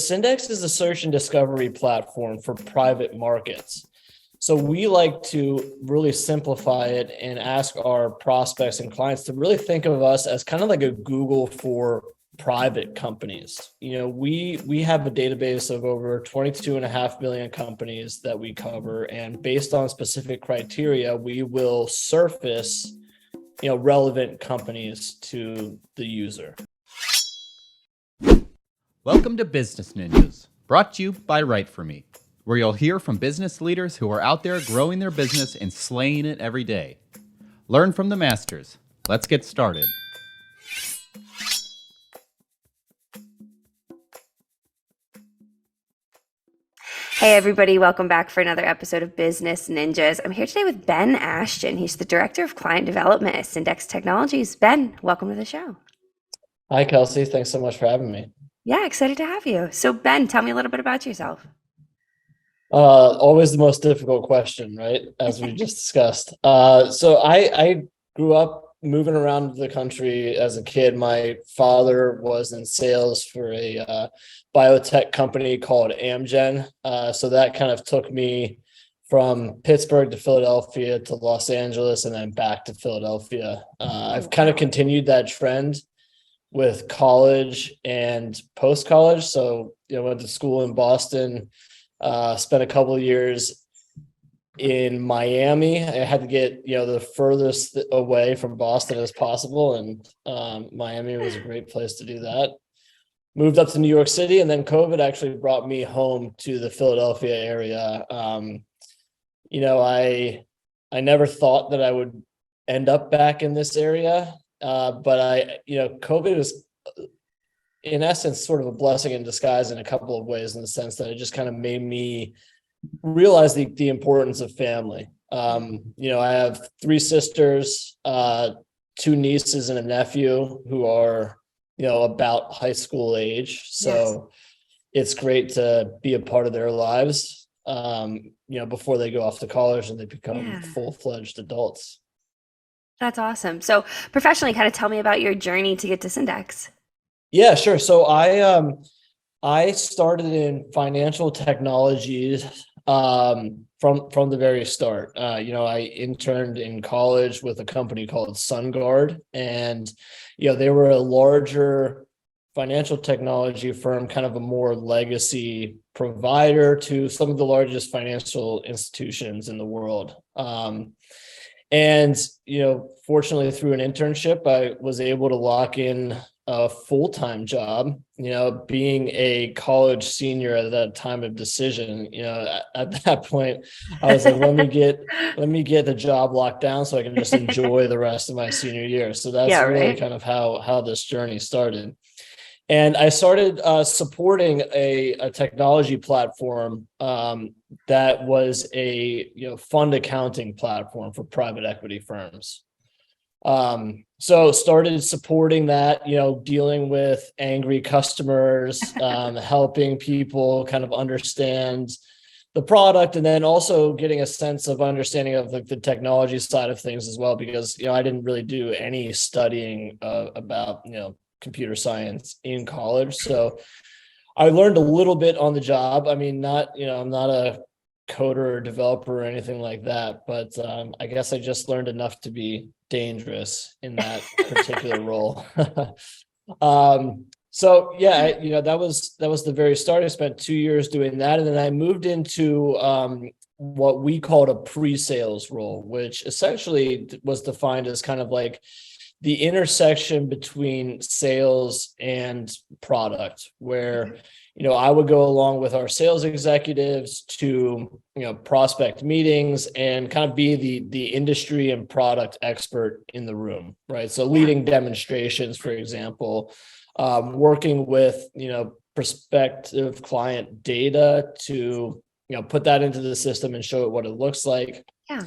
Cyndx is a search and discovery platform for private markets. So we like to really simplify it and ask our prospects and clients to really think of us as kind of like a Google for private companies. We have a database of over 22.5 million companies that we cover, and based on specific criteria, we will surface, relevant companies to the user. Welcome to Business Ninjas, brought to you by WriteForMe, where you'll hear from business leaders who are out there growing their business and slaying it every day. Learn from the masters. Let's get started. Hey everybody, welcome back for another episode of Business Ninjas. I'm here today with Ben Ashton. He's the Director of Client Development at Cyndx Technologies. Ben, welcome to the show. Hi, Kelsey. Thanks so much for having me. Yeah, excited to have you. So Ben, tell me a little bit about yourself. Always the most difficult question, right? As we just discussed. So I grew up moving around the country as a kid. My father was in sales for a biotech company called Amgen. So that kind of took me from Pittsburgh to Philadelphia to Los Angeles and then back to Philadelphia. I've kind of continued that trend with college and post-college. So, went to school in Boston, spent a couple of years in Miami. I had to get, the furthest away from Boston as possible. And Miami was a great place to do that. Moved up to New York City, and then COVID actually brought me home to the Philadelphia area. I never thought that I would end up back in this area. But COVID was in essence sort of a blessing in disguise in a couple of ways, in the sense that it just kind of made me realize the importance of family. I have 3 sisters, 2 nieces and a nephew who are, about high school age. So It's great to be a part of their lives, before they go off to college and they become full-fledged adults. That's awesome. So professionally, kind of tell me about your journey to get to Cyndx. Yeah, sure. So I started in financial technologies from the very start. I interned in college with a company called SunGard, and they were a larger financial technology firm, kind of a more legacy provider to some of the largest financial institutions in the world. And, fortunately through an internship, I was able to lock in a full-time job, being a college senior at that time of decision. At that point, I was like, let me get the job locked down so I can just enjoy the rest of my senior year. So that's really kind of how this journey started. And I started supporting a technology platform that was a fund accounting platform for private equity firms. So started supporting that, dealing with angry customers, helping people kind of understand the product, and then also getting a sense of understanding of the technology side of things as well, because I didn't really do any studying about computer science in college. So I learned a little bit on the job. I mean, I'm not a coder or developer or anything like that, but I guess I just learned enough to be dangerous in that particular role. So yeah, that was the very start. I spent 2 years doing that. And then I moved into what we called a pre-sales role, which essentially was defined as kind of like the intersection between sales and product, where, I would go along with our sales executives to, prospect meetings and kind of be the industry and product expert in the room, right? So leading demonstrations, for example, working with, prospective client data to, put that into the system and show it what it looks like. Yeah.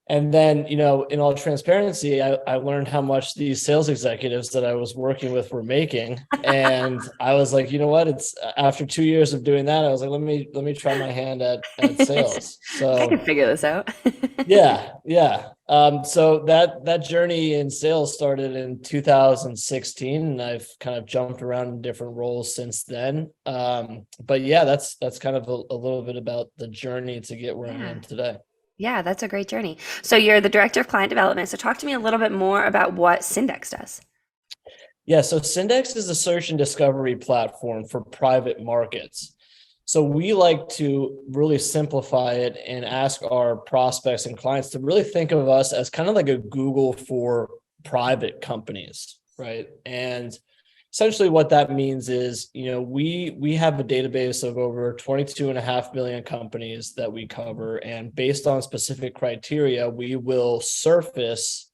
And then, in all transparency, I learned how much these sales executives that I was working with were making. And I was like, you know what? It's after 2 years of doing that, I was like, let me try my hand at sales. I can So figure this out. yeah. So that journey in sales started in 2016, and I've kind of jumped around in different roles since then. But yeah, that's kind of a little bit about the journey to get where I am today. Yeah, that's a great journey. So you're the director of client development. So talk to me a little bit more about what Cyndx does. Yeah, so Cyndx is a search and discovery platform for private markets. So we like to really simplify it and ask our prospects and clients to really think of us as kind of like a Google for private companies, right? And essentially what that means is, we have a database of over 22.5 million companies that we cover. And based on specific criteria, we will surface,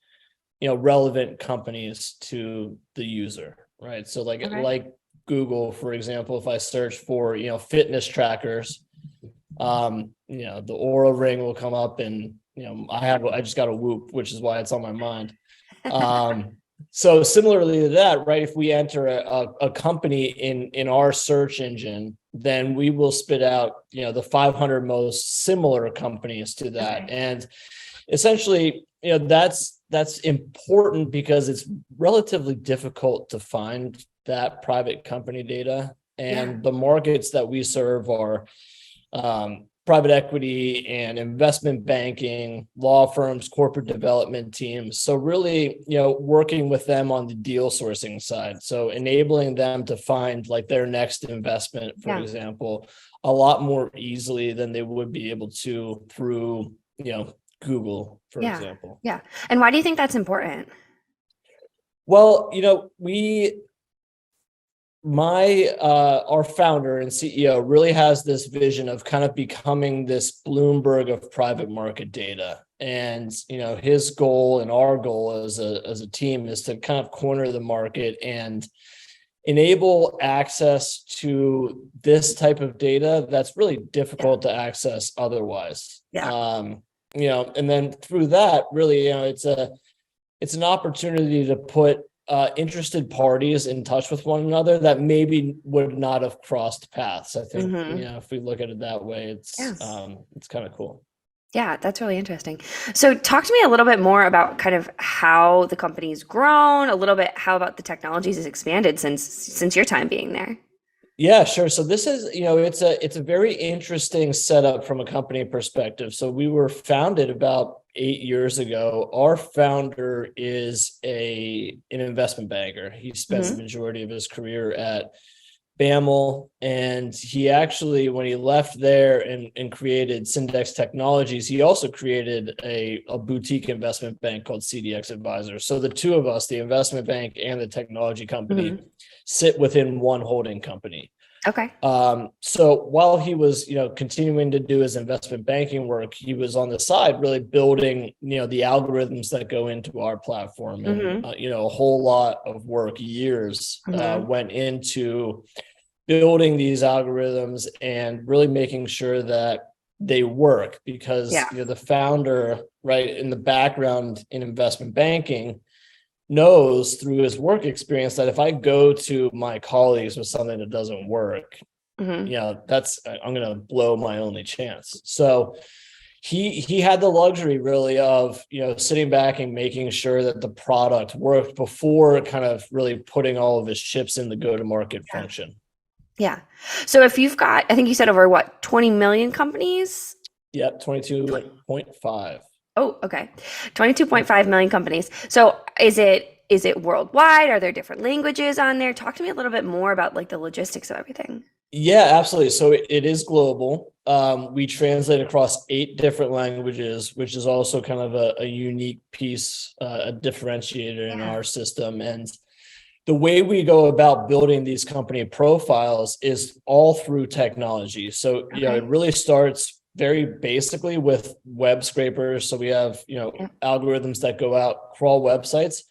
relevant companies to the user, right? So like Google, for example, if I search for, fitness trackers, the Aura Ring will come up, and, I just got a Whoop, which is why it's on my mind. So similarly to that, right? If we enter a company in our search engine, then we will spit out, the 500 most similar companies to that. Okay. And essentially, that's important because it's relatively difficult to find that private company data. And the markets that we serve are private equity and investment banking, law firms, corporate development teams. So really, working with them on the deal sourcing side. So enabling them to find like their next investment, for example, a lot more easily than they would be able to through, Google, for example. Yeah. And why do you think that's important? Well, our founder and CEO really has this vision of kind of becoming this Bloomberg of private market data. And, his goal and our goal as a team is to kind of corner the market and enable access to this type of data that's really difficult to access otherwise. And then through that, really, it's an opportunity to put interested parties in touch with one another that maybe would not have crossed paths. I think, if we look at it that way, it's kind of cool. Yeah, that's really interesting. So talk to me a little bit more about kind of how the company's grown, a little bit how about the technologies has expanded since your time being there. Yeah, sure. So this is, it's a very interesting setup from a company perspective. So we were founded about 8 years ago. Our founder is an investment banker. He spent the majority of his career at BAML, and he actually, when he left there and created Cyndx Technologies, he also created a boutique investment bank called CDX Advisors. So the two of us, the investment bank and the technology company, sit within one holding company. Okay. So while he was, continuing to do his investment banking work, he was on the side really building, the algorithms that go into our platform. And, a whole lot of work, years went into building these algorithms and really making sure that they work because, the founder, right, in the background in investment banking, knows through his work experience that if I go to my colleagues with something that doesn't work, I'm going to blow my only chance. So he had the luxury really of, sitting back and making sure that the product worked before kind of really putting all of his chips in the go-to-market function. Yeah. So if you've got, I think you said over 20 million companies? Yep, 22.5. Oh, okay. 22.5 million companies. So is it worldwide? Are there different languages on there? Talk to me a little bit more about like the logistics of everything. Yeah, absolutely. So it is global. We translate across 8 different languages, which is also kind of a unique piece, a differentiator in our system. And the way we go about building these company profiles is all through technology. So, it really starts very basically with web scrapers. So we have, algorithms that go out, crawl websites.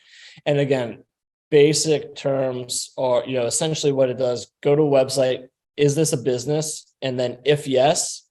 And again, basic terms are, essentially what it does, go to a website. Is this a business? And then if yes,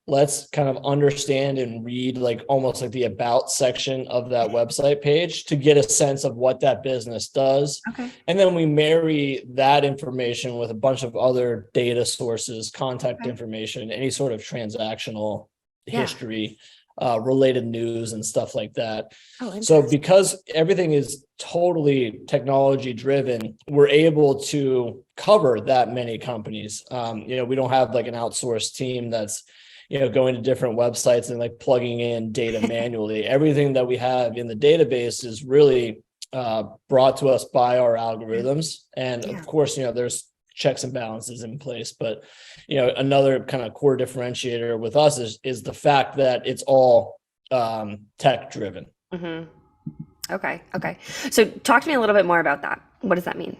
let's kind of understand and read like almost like the about section of that website page to get a sense of what that business does. Okay. And then we marry that information with a bunch of other data sources, contact information, any sort of transactional history, related news and stuff like that. So because everything is totally technology driven, we're able to cover that many companies. We don't have like an outsourced team that's going to different websites and like plugging in data manually. Everything that we have in the database is really brought to us by our algorithms. And of course, there's checks and balances in place. But, another kind of core differentiator with us is the fact that it's all tech driven. Mm-hmm. Okay. So talk to me a little bit more about that. What does that mean?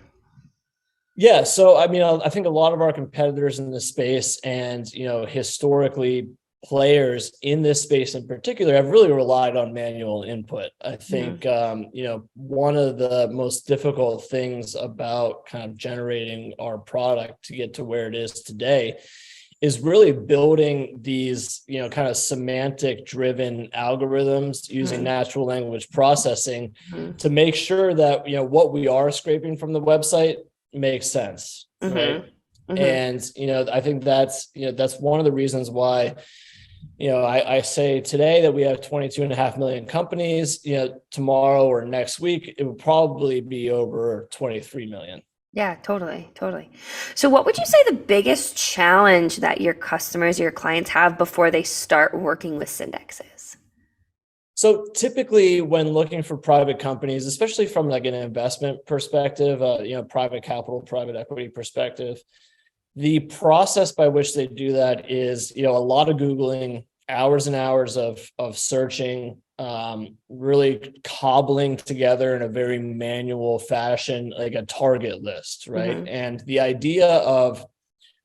Yeah. So, I think a lot of our competitors in this space and, historically players in this space in particular have really relied on manual input. I think, one of the most difficult things about kind of generating our product to get to where it is today is really building these, kind of semantic driven algorithms using natural language processing to make sure that, what we are scraping from the website makes sense. Right. And, I think that's one of the reasons why, I say today that we have 22.5 million companies, tomorrow or next week, it would probably be over 23 million. Yeah, totally. So what would you say the biggest challenge that your customers, your clients have before they start working with Cyndx is? So typically when looking for private companies, especially from like an investment perspective, private capital, private equity perspective, the process by which they do that is, a lot of Googling, hours and hours of searching, really cobbling together in a very manual fashion, like a target list, right? And the idea of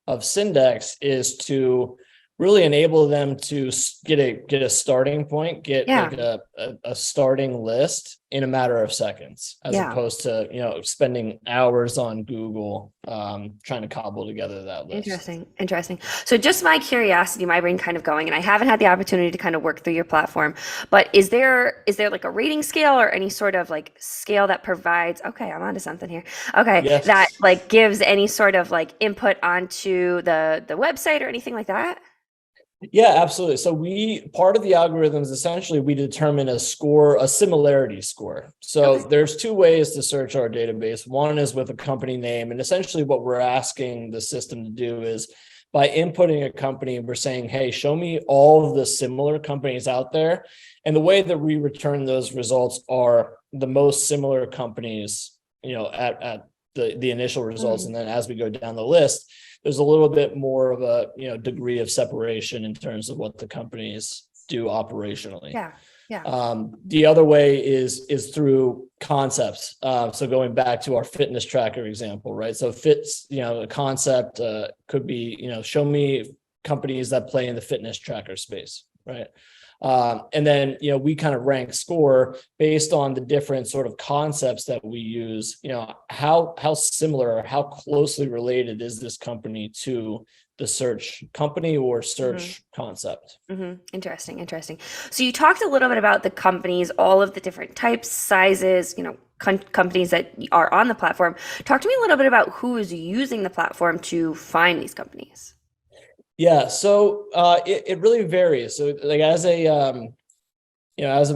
Cyndx is to really enable them to get a starting point, like a starting list in a matter of seconds, as opposed to, spending hours on Google, trying to cobble together that list. Interesting. So just my curiosity, my brain kind of going, and I haven't had the opportunity to kind of work through your platform, but is there like a rating scale or any sort of like scale that provides, okay, I'm onto something here. Okay. Yes. That like gives any sort of like input onto the website or anything like that? Yeah, absolutely. So part of the algorithms, essentially, we determine a similarity score. So there's two ways to search our database. One is with a company name. And essentially what we're asking the system to do is by inputting a company, we're saying, hey, show me all of the similar companies out there. And the way that we return those results are the most similar companies, at the initial results. And then as we go down the list, there's a little bit more of a degree of separation in terms of what the companies do operationally. The other way is through concepts. So going back to our fitness tracker example, right? So fits, a concept could be, show me companies that play in the fitness tracker space, right? And then, we kind of rank score based on the different sort of concepts that we use, how similar or how closely related is this company to the search company or search concept. Interesting. So you talked a little bit about the companies, all of the different types, sizes, companies that are on the platform. Talk to me a little bit about who is using the platform to find these companies. Yeah, so it really varies. So like as a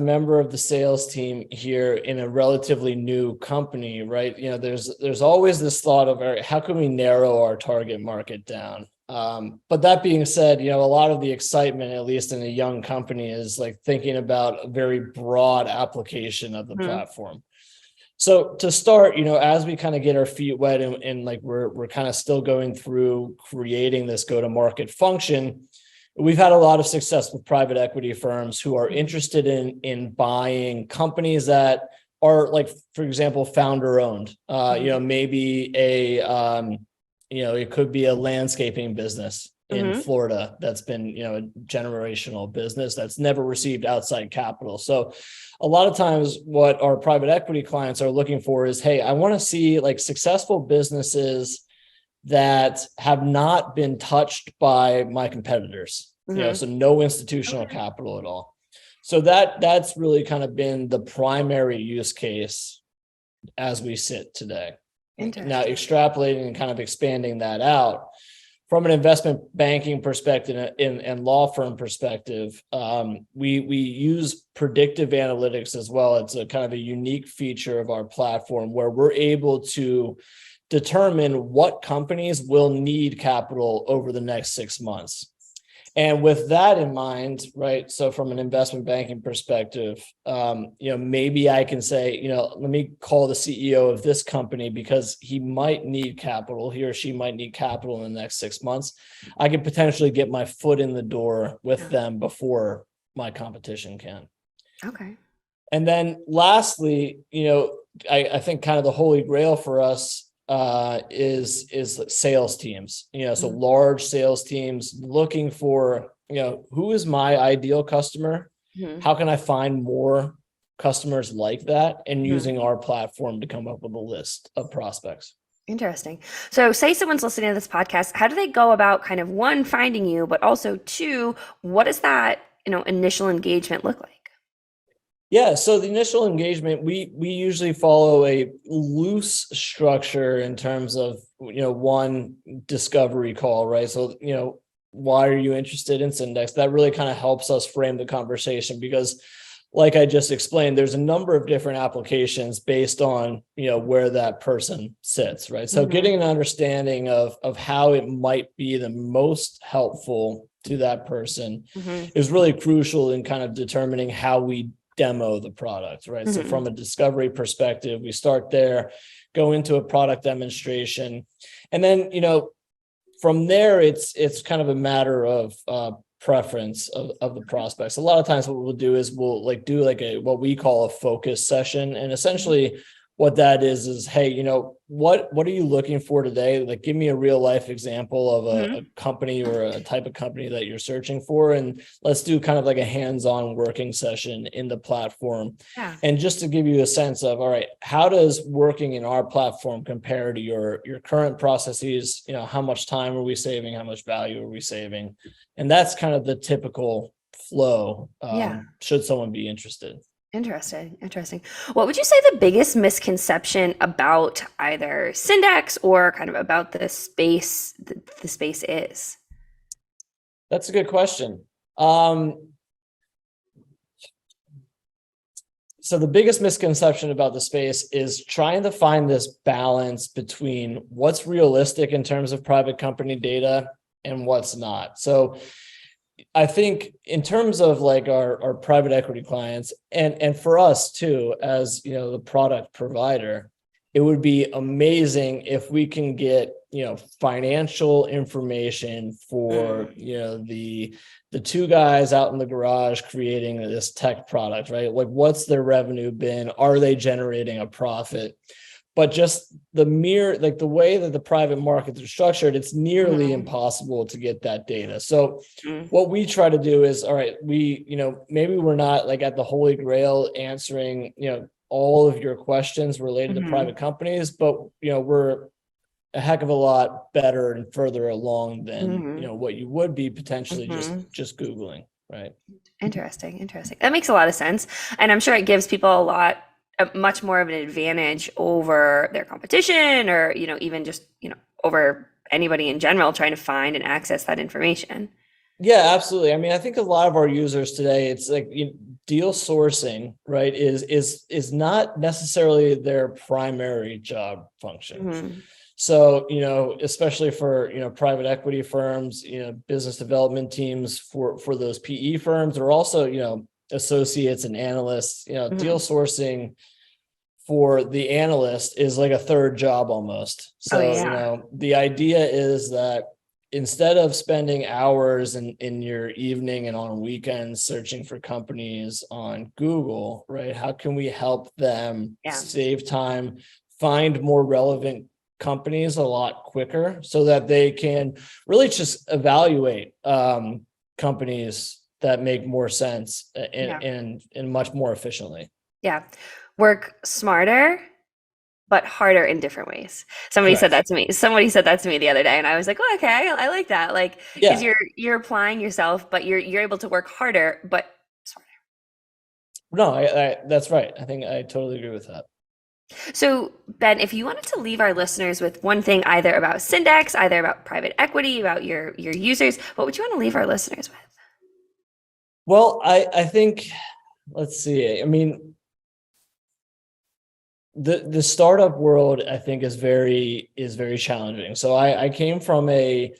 member of the sales team here in a relatively new company, right? There's always this thought of, all right, how can we narrow our target market down? But that being said, a lot of the excitement, at least in a young company, is like thinking about a very broad application of the platform. So to start, as we kind of get our feet wet and like we're kind of still going through creating this go-to-market function, we've had a lot of success with private equity firms who are interested in buying companies that are like, for example, founder-owned. Maybe it could be a landscaping business in Florida that's been, a generational business that's never received outside capital. So a lot of times what our private equity clients are looking for is, hey, I want to see like successful businesses that have not been touched by my competitors. so no institutional capital at all. So that's really kind of been the primary use case as we sit today. Now, extrapolating and kind of expanding that out from an investment banking perspective and law firm perspective, we use predictive analytics as well. It's a kind of a unique feature of our platform where we're able to determine what companies will need capital over the next 6 months. And with that in mind, right, so from an investment banking perspective, maybe I can say, let me call the CEO of this company because he might need capital, he or she might need capital in the next 6 months. I could potentially get my foot in the door with them before my competition can. Okay. And then lastly, I think kind of the holy grail for us is sales teams, so large sales teams looking for, who is my ideal customer? How can I find more customers like that? And using our platform to come up with a list of prospects. Interesting. So say someone's listening to this podcast, how do they go about kind of one, finding you, but also two, what does that, initial engagement look like? Yeah, so the initial engagement, we usually follow a loose structure in terms of, one discovery call, right? So, why are you interested in Cyndx? That really kind of helps us frame the conversation because, like I just explained, there's a number of different applications based on, where that person sits, right? So getting an understanding of how it might be the most helpful to that person is really crucial in kind of determining how we demo the product, right? So from a discovery perspective, we start there, go into a product demonstration, and then, from there, it's kind of a matter of preference of the prospects. A lot of times what we'll do is we'll do what we call a focus session. And essentially what that is, hey, what are you looking for today? Like, give me a real life example of a company or a type of company that you're searching for. And let's do kind of like a hands-on working session in the platform. Yeah. And just to give you a sense of, all right, how does working in our platform compare to your current processes? How much time are we saving? How much value are we saving? And that's kind of the typical flow, should someone be interested. Interesting. What would you say the biggest misconception about either Cyndx or kind of about the space is? That's a good question. So the biggest misconception about the space is trying to find this balance between what's realistic in terms of private company data and what's not. So I think in terms of like our private equity clients and for us too, as the product provider, it would be amazing if we can get, financial information for, the two guys out in the garage creating this tech product, right? Like, what's their revenue been? Are they generating a profit? But just the way that the private markets are structured, it's nearly impossible to get that data. So what we try to do is, all right, maybe we're not like at the holy grail answering, all of your questions related to private companies, but, we're a heck of a lot better and further along than, what you would be potentially just Googling, right? Interesting. That makes a lot of sense. And I'm sure it gives people much more of an advantage over their competition or, even just, over anybody in general trying to find and access that information. Yeah, absolutely. I mean, I think a lot of our users today, it's like deal sourcing, right, is not necessarily their primary job function. So, especially for, private equity firms, business development teams for those PE firms are also, associates and analysts, deal sourcing for the analyst is like a third job almost. So, the idea is that instead of spending hours in your evening and on weekends searching for companies on Google, right? How can we help them save time, find more relevant companies a lot quicker so that they can really just evaluate companies that make more sense and much more efficiently. Yeah. Work smarter, but harder in different ways. Somebody said Correct. that to me. Somebody said that to me the other day, and I was like, oh, okay, I like that. Like, because Yeah. you're applying yourself, but you're able to work harder, but smarter. No, that's right. I think I totally agree with that. So, Ben, if you wanted to leave our listeners with one thing, either about Cyndx, either about private equity, about your users, what would you want to leave our listeners with? Well, I think, let's see. I mean, the startup world, I think, is very challenging. So I came from a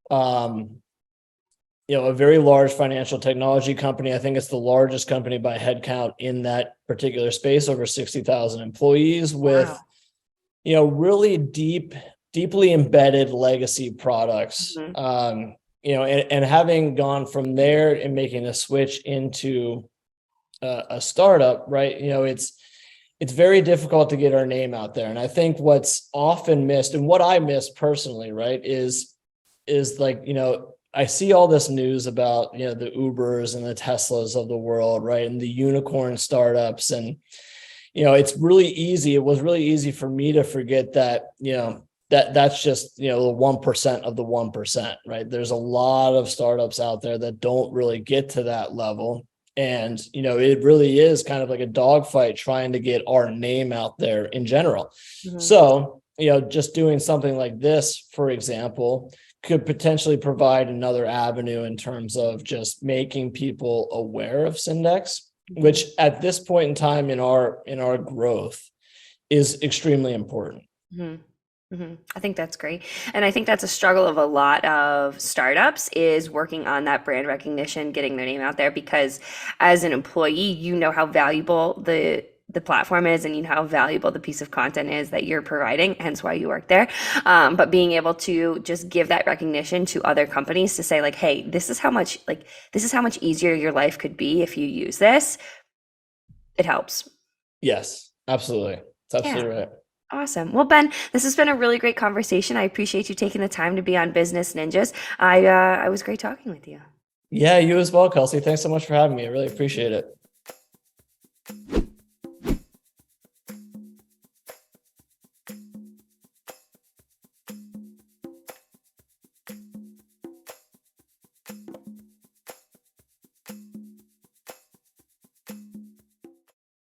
a very large financial technology company. I think it's the largest company by headcount in that particular space, over 60,000 employees, with Wow. really deeply embedded legacy products. Mhm. And having gone from there and making a switch into a startup, right? It's very difficult to get our name out there. And I think what's often missed, and what I miss personally, right, is like, I see all this news about, the Ubers and the Teslas of the world, right? And the unicorn startups. And, it's really easy. It was really easy for me to forget that, that's just, the 1% of the 1%, right? There's a lot of startups out there that don't really get to that level. And, it really is kind of like a dogfight trying to get our name out there in general. Mhm. So, just doing something like this, for example, could potentially provide another avenue in terms of just making people aware of Cyndx, which at this point in time in our growth is extremely important. Mhm. I think that's great. And I think that's a struggle of a lot of startups, is working on that brand recognition, getting their name out there, because as an employee, you know how valuable the platform is, and you know how valuable the piece of content is that you're providing, hence why you work there. But being able to just give that recognition to other companies to say, like, hey, this is how much easier your life could be if you use this. It helps. Yes, absolutely. That's Yeah. absolutely right. Awesome. Well, Ben, this has been a really great conversation. I appreciate you taking the time to be on Business Ninjas. I was great talking with you. Yeah, you as well, Kelsey. Thanks so much for having me. I really appreciate it.